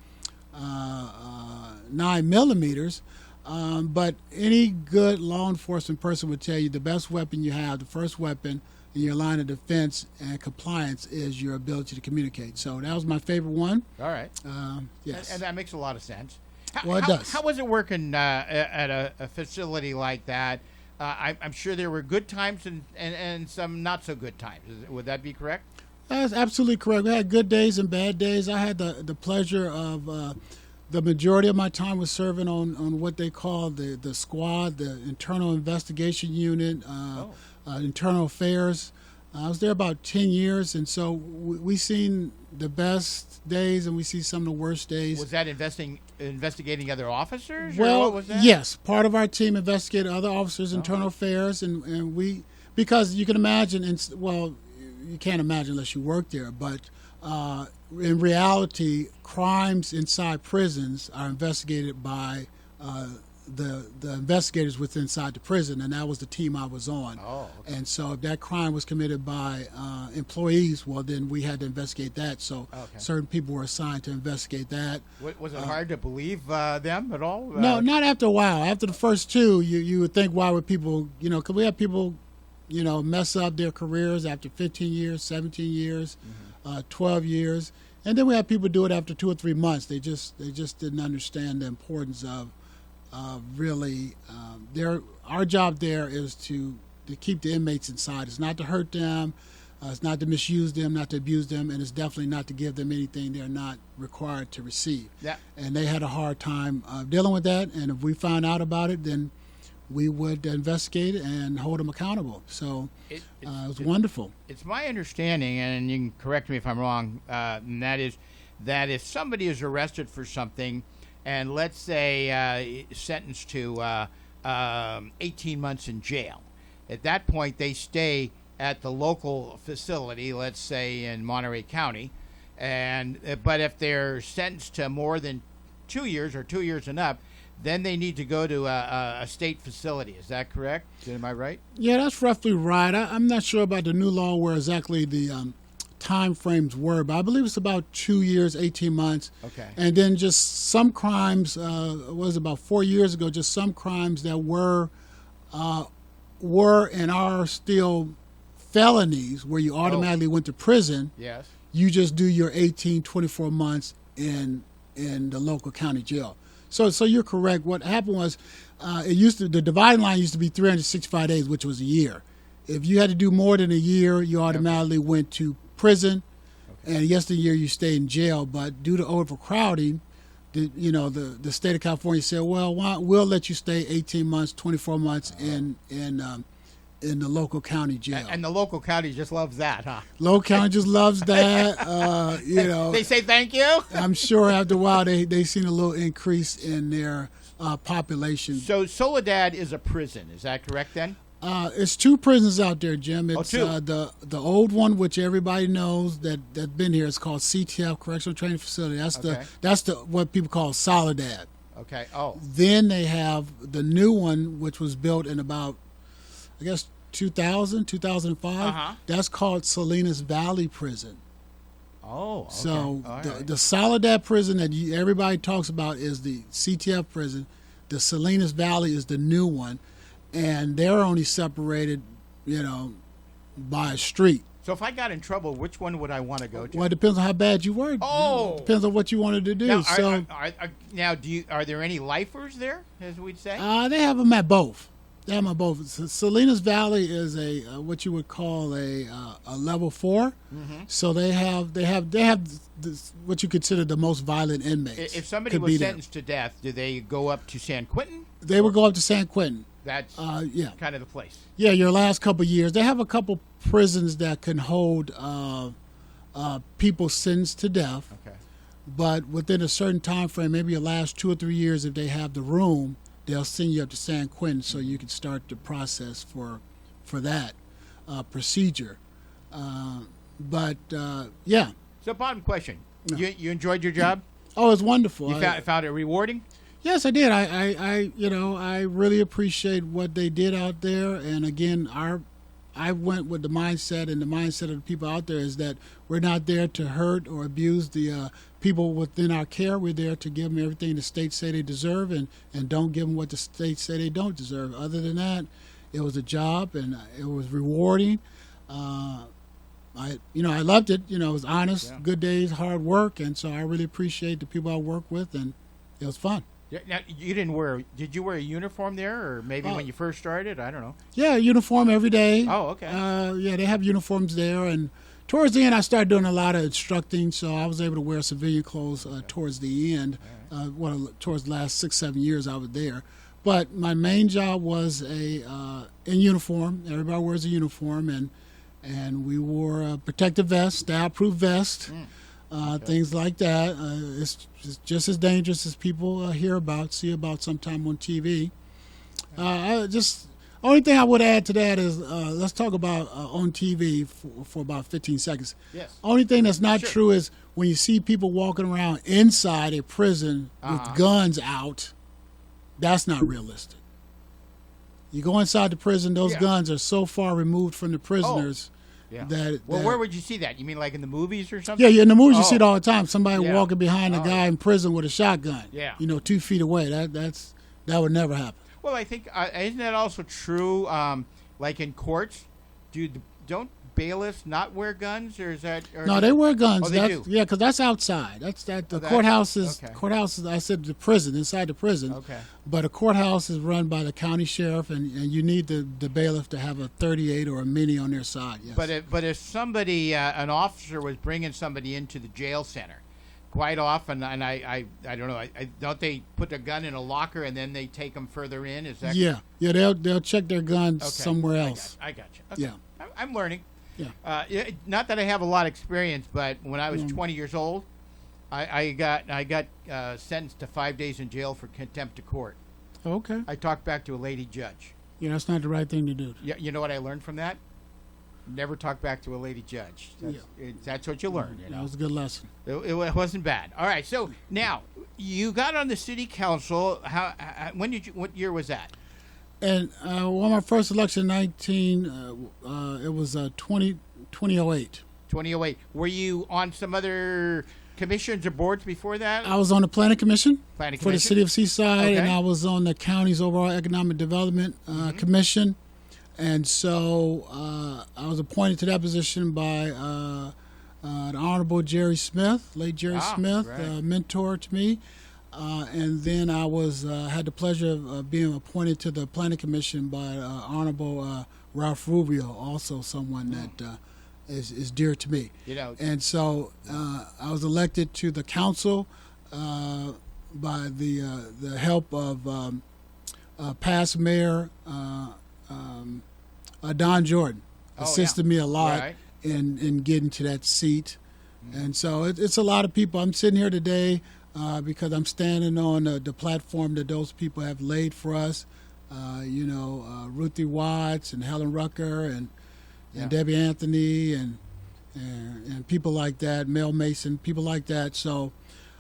S2: millimeters. But any good law enforcement person would tell you the best weapon you have, the first weapon in your line of defense and compliance, is your ability to communicate. So that was my favorite one.
S1: All right.
S2: Yes.
S1: And that makes a lot of sense.
S2: Well, it does.
S1: How was it working at a facility like that? I'm sure there were good times and some not so good times. Would that be correct?
S2: That's absolutely correct. We had good days and bad days. I had the pleasure of the majority of my time was serving on what they call the squad, the internal investigation unit, internal affairs. I was there about 10 years, and so we seen the best days and we see some of the worst days.
S1: Was that investigating other officers? Or
S2: Well,
S1: what was that?
S2: yes. Part of our team investigated other officers' internal affairs, and we, because you can imagine, you can't imagine unless you work there, but in reality, crimes inside prisons are investigated by the investigators within inside the prison, and that was the team I was on.
S1: Oh, okay.
S2: And so if that crime was committed by employees, well, then we had to investigate that. So certain people were assigned to investigate that.
S1: Was it hard to believe them at all?
S2: No, not after a while. After the first two, you would think, why would people, because we have people, mess up their careers after 15 years, 17 years, 12 years. And then we have people do it after 2 or 3 months. They just didn't understand the importance of really, our job there is to keep the inmates inside. It's not to hurt them, it's not to misuse them, not to abuse them, and it's definitely not to give them anything they're not required to receive.
S1: Yeah.
S2: And they had a hard time dealing with that, and if we found out about it, then we would investigate and hold them accountable. So it was wonderful.
S1: It's my understanding, and you can correct me if I'm wrong, and that is that if somebody is arrested for something, and let's say sentenced to 18 months in jail, at that point they stay at the local facility, let's say in Monterey County, but if they're sentenced to more than 2 years or 2 years and up, then they need to go to a state facility. Is that correct? Am I right?
S2: Yeah, that's roughly right. I'm not sure about the new law where exactly the time frames were, but I believe it's about 2 years, 18 months.
S1: Okay.
S2: And then just some crimes, was about 4 years ago, just some crimes that were and are still felonies where you automatically went to prison.
S1: Yes.
S2: You just do your 18, 24 months in the local county jail. So you're correct. What happened was the dividing line used to be 365 days, which was a year. If you had to do more than a year, you automatically went to prison, and yesteryear you stayed in jail. But due to overcrowding, the state of California said, well, we'll let you stay 18 months, 24 months in the local county jail.
S1: And the local county just loves that, huh?
S2: Local county just loves that.
S1: They say thank you.
S2: I'm sure after a while they seen a little increase in their population.
S1: So Soledad is a prison. Is that correct then?
S2: It's 2 prisons out there, Jim. It's
S1: 2.
S2: The old one, which everybody knows that's been here. It's called CTF, Correctional Training Facility. That's the what people call Soledad.
S1: Okay. Oh.
S2: Then they have the new one, which was built in about, I guess, 2005. That's called Salinas Valley Prison.
S1: Oh. Okay.
S2: So
S1: right.
S2: the Soledad prison that everybody talks about is the CTF prison. The Salinas Valley is the new one. And they're only separated, by a street.
S1: So if I got in trouble, which one would I want to go to?
S2: Well, it depends on how bad you were.
S1: Oh,
S2: Depends on what you wanted to do.
S1: Are there any lifers there, as we'd say?
S2: They have them at both. Salinas Valley is what you would call a level 4. Mm-hmm. So they have this, what you consider the most violent inmates.
S1: If somebody was sentenced to death, do they go up to San Quentin?
S2: They would go up to San Quentin.
S1: That's kind of the place.
S2: Yeah, your last couple of years. They have a couple prisons that can hold people sentenced to death. Okay. But within a certain time frame, maybe your last 2 or 3 years, if they have the room, they'll send you up to San Quentin so you can start the process for that procedure. Yeah.
S1: So bottom question. No. You enjoyed your job?
S2: Oh, it's wonderful.
S1: You found it rewarding?
S2: Yes, I did. I really appreciate what they did out there. And again, I went with the mindset, and the mindset of the people out there is that we're not there to hurt or abuse the people within our care. We're there to give them everything the states say they deserve, and don't give them what the states say they don't deserve. Other than that, it was a job, and it was rewarding. I loved it. It was honest, good days, hard work, and so I really appreciate the people I work with, and it was fun.
S1: Now, did you wear a uniform there, or maybe when you first started? I don't know.
S2: Yeah, uniform every day.
S1: Oh, okay.
S2: They have uniforms there, and towards the end I started doing a lot of instructing, so I was able to wear civilian clothes towards the end, towards the last 6-7 years I was there. But my main job was in uniform. Everybody wears a uniform, and we wore a protective vest, stab-proof vest, things like that. It's just as dangerous as people see about sometime on TV. Only thing I would add to that is let's talk about on TV for about 15 seconds.
S1: Yes.
S2: Only thing that's not true is when you see people walking around inside a prison with guns out, that's not realistic. You go inside the prison, those guns are so far removed from the prisoners that...
S1: Well, where would you see that? You mean like in the movies or something?
S2: Yeah, in the movies you see it all the time. Somebody walking behind a guy in prison with a shotgun.
S1: Yeah.
S2: 2 feet away. That would never happen.
S1: Well, I think isn't that also true? Like in courts, don't bailiffs not wear guns, or is that? Or
S2: no, they wear guns.
S1: Oh, they do.
S2: Yeah, because that's outside. The courthouse is courthouse. I said the prison, inside the prison.
S1: Okay.
S2: But a courthouse is run by the county sheriff, and you need the bailiff to have a 38 or a mini on their side. Yes.
S1: But if somebody, an officer was bringing somebody into the jail center, quite often, and I don't know, don't they put a gun in a locker and then they take them further in? Is that?
S2: Yeah, they'll check their guns somewhere else.
S1: I got you. Okay.
S2: Yeah,
S1: I'm learning.
S2: Yeah.
S1: Not that I have a lot of experience, but when I was 20 years old, I got sentenced to 5 days in jail for contempt of court.
S2: Okay.
S1: I talked back to a lady judge.
S2: Yeah, that's not the right thing to do.
S1: Yeah, you know what I learned from that? Never talk back to a lady judge. That's what you learn. You know?
S2: That was a good lesson.
S1: It wasn't bad. All right. So now you got on the city council. What year was that?
S2: And my first election, it was 2008.
S1: 2008. Were you on some other commissions or boards before that?
S2: I was on the Planning Commission for the city of Seaside,
S1: Okay.
S2: and I was on the county's overall economic development commission. And so I was appointed to that position by the Honorable Jerry Smith, late Jerry Smith,
S1: right.
S2: mentor to me. And then I had the pleasure of being appointed to the Planning Commission by Honorable Ralph Rubio, also someone that is dear to me. And so I was elected to the council by the help of past mayor Don Jordan. Assisted me a lot in getting to that seat. And so it's a lot of people. I'm sitting here today because I'm standing on the platform that those people have laid for us. Ruthie Watts and Helen Rucker and Debbie Anthony and people like that, Mel Mason, people like that. So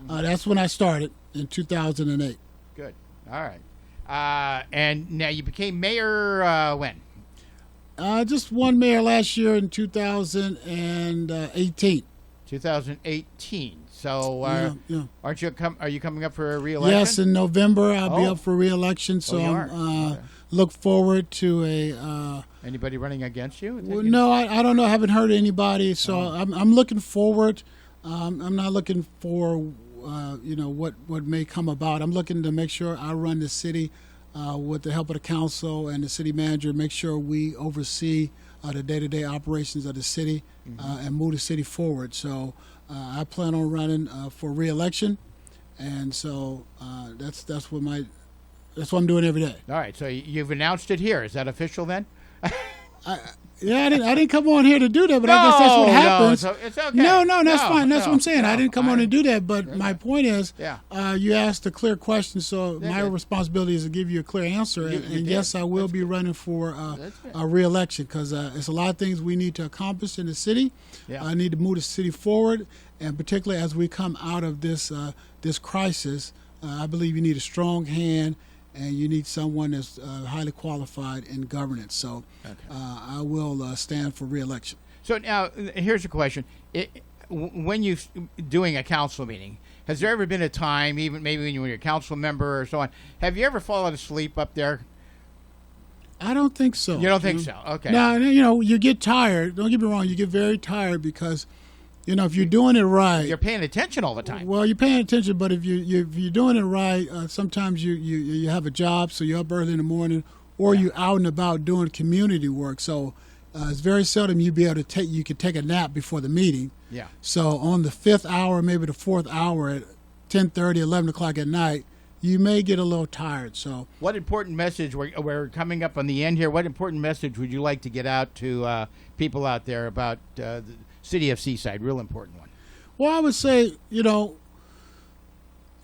S2: that's when I started in 2008.
S1: Good. All right. And now you became mayor when?
S2: Just won mayor last year in 2018.
S1: 2018. So aren't you are you coming up for a re-election?
S2: Yes, in November I'll be up for re-election. So I look forward to
S1: anybody running against you?
S2: Well, no, I don't know. I haven't heard of anybody. So I'm looking forward. I'm not looking for what may come about. I'm looking to make sure I run the city with the help of the council and the city manager. Make sure we oversee the day-to-day operations of the city and move the city forward. So I plan on running for re-election, and so that's what I'm doing every day.
S1: All right. So you've announced it here. Is that official then?
S2: I didn't come on here to do that, but I guess that's what happens.
S1: No, it's okay.
S2: No, that's fine. That's what I'm saying. I didn't come on to do that, but my point is, you asked a clear question, so my responsibility is to give you a clear answer. And yes, I will be running for a re-election because it's a lot of things we need to accomplish in the city. I need to move the city forward, and particularly as we come out of this crisis, I believe you need a strong hand. And you need someone that's highly qualified in governance. So I will stand for re-election.
S1: So now, here's a question. When you're doing a council meeting, has there ever been a time, even maybe when you were a council member or so on, have you ever fallen asleep up there?
S2: I don't think so.
S1: You don't think so? Okay.
S2: Now, you get tired. Don't get me wrong. You get very tired because, if you're doing it right,
S1: you're paying attention all the time.
S2: Well, you're paying attention, but if you're doing it right, sometimes you have a job, so you're up early in the morning, or you're out and about doing community work. So it's very seldom you can take a nap before the meeting.
S1: Yeah.
S2: So on the 5th hour, maybe the 4th hour at 10:30, 11 o'clock at night, you may get a little tired. So
S1: What important message, we're coming up on the end here, what important message would you like to get out to people out there about the city of Seaside? Real important one.
S2: well, I would say,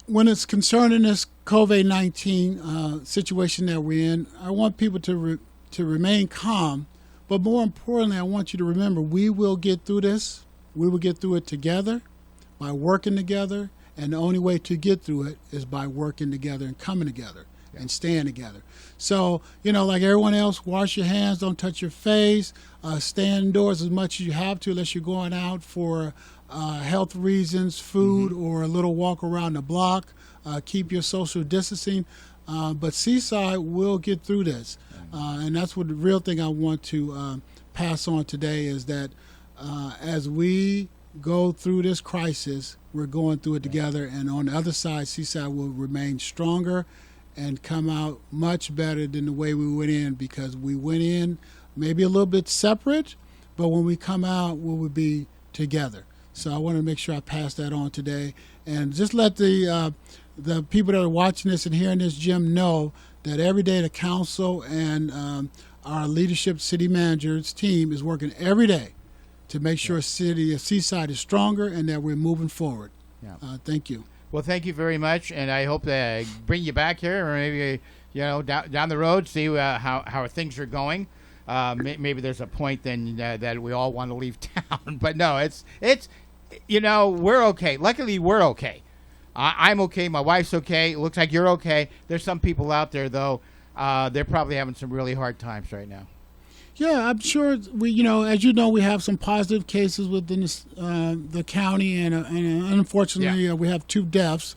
S2: when it's concerning this COVID-19 situation that we're in, I want people to remain calm. But more importantly, I want you to remember, we will get through this. We will get through it together by working together. And the only way to get through it is by working together and coming together and staying together. So, like everyone else, wash your hands, don't touch your face, stay indoors as much as you have to unless you're going out for health reasons, food, or a little walk around the block. Keep your social distancing. But Seaside will get through this. And that's what the real thing I want to pass on today is that as we go through this crisis, we're going through it together. And on the other side, Seaside will remain stronger and come out much better than the way we went in, because we went in maybe a little bit separate, but when we come out, we will be together. So I want to make sure I pass that on today. And just let the people that are watching this and hearing this, Jim, know that every day the council and our leadership city managers team is working every day to make sure city of Seaside is stronger and that we're moving forward.
S1: Yeah.
S2: Thank you.
S1: Well, thank you very much, and I hope to bring you back here, or maybe down the road, see how things are going. Maybe there's a point then that we all want to leave town, but no, it's we're okay. Luckily, we're okay. I'm okay. My wife's okay. It looks like you're okay. There's some people out there though. They're probably having some really hard times right now.
S2: Yeah, I'm sure we, as you know, we have some positive cases within the county, and unfortunately, we have 2 deaths.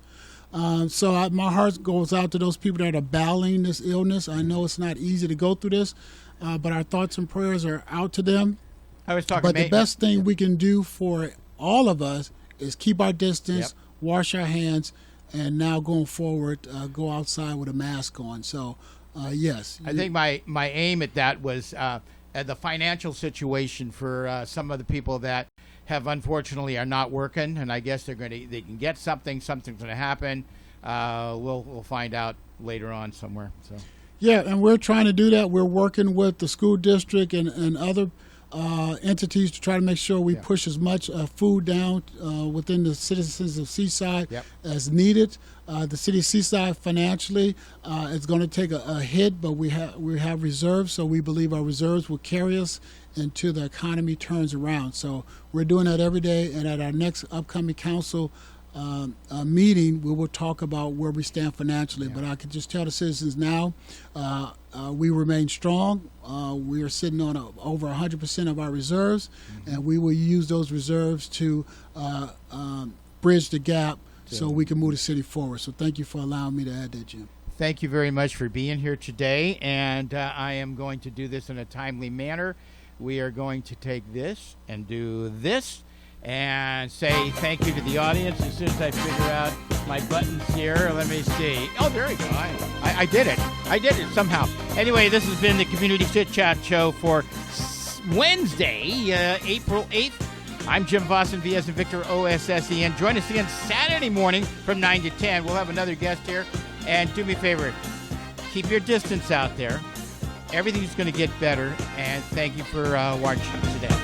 S2: So my heart goes out to those people that are battling this illness. I know it's not easy to go through this, but our thoughts and prayers are out to them.
S1: I was talking.
S2: But the best thing we can do for all of us is keep our distance, wash our hands, and now going forward, go outside with a mask on. So. Yes.
S1: I think my aim at that was the financial situation for some of the people that have unfortunately are not working, and I guess they can get something. Something's going to happen. We'll find out later on somewhere. So. Yeah,
S2: and we're trying to do that. We're working with the school district and other entities to try to make sure we push as much food down within the citizens of Seaside as needed. The city of Seaside financially is going to take a hit, but we have reserves, so we believe our reserves will carry us until the economy turns around. So we're doing that every day, and at our next upcoming council meeting, we will talk about where we stand financially. But I can just tell the citizens now, we remain strong. We are sitting on over 100% of our reserves, and we will use those reserves to bridge the gap so we can move the city forward. So thank you for allowing me to add that, Jim.
S1: Thank you very much for being here today, and I am going to do this in a timely manner. We are going to take this and do this and say thank you to the audience. As soon as I figure out my buttons here, let me see. Oh, there we go. I did it. I did it somehow. Anyway, this has been the Community Chit Chat Show for Wednesday, April 8th. I'm Jim Vossen, VS and Victor, OSSEN. Join us again Saturday morning from 9 to 10. We'll have another guest here. And do me a favor, keep your distance out there. Everything's going to get better. And thank you for watching today.